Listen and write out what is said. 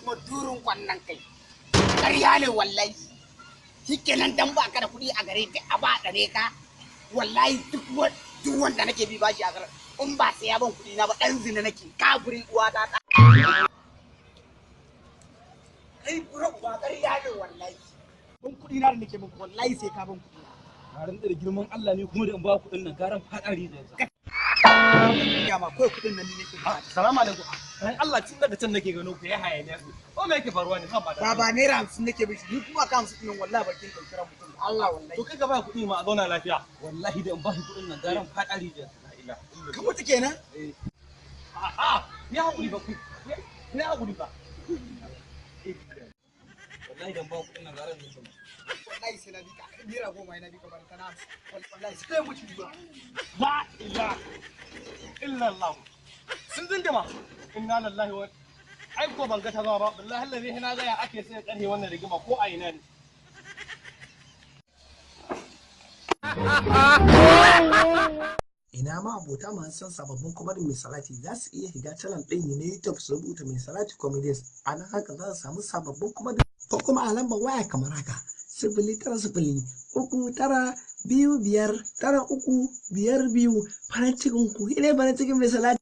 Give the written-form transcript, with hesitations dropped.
kuma durin wannan kai ƙarya ne wallahi shikenan dan ba ka da kuɗi a gare ka a ba dare ka wallahi duk wanda nake bi bashi a gare in ba sai ya ban kuɗi na ba dan zina nake kafirin uwa ta kai buro ba ƙarya ne wallahi kun kuɗi na da nake muku wallahi sai ka ban kuɗi na garin da girman Allah ne kuma da in ba kuɗin nan garan fadari da yanzu ya ma kai kuɗin nan ne nake assalamu alaikum dan Allah tun daga can nake gano ku ya hayaniya ko me yake faruwa ne ba naira 50 nake bishi ni kuma kan 50 nan wallahi bakin daukar mutum Allah wallahi to kai ka ba kuɗi ma a zauna lafiya wallahi da in ba kuɗin nan garan fadari da yanzu ka mutu kenan ya hakuri ba ku ya hakuri ba wallahi dan ba kuɗin nan garan mutum wallahi sai na bika naira 10 na bika barka na wallahi sai mutu ba la ilaha illa Allah sun dindima inna lillahi wa ai ko ban ga ta zama ba wallahi allazi hina ga ya ake sai karhe wannan rigima ko a ina ne ina ma abota masu son sababbin comedy mai salati za su iya shiga channel ɗin na YouTube su rubuta mai salati comedies a nan haka za su samu sababbin comedy ko kuma a lambar waya kamar haka 09039255352 farin cikin ku ne farin cikin mai salati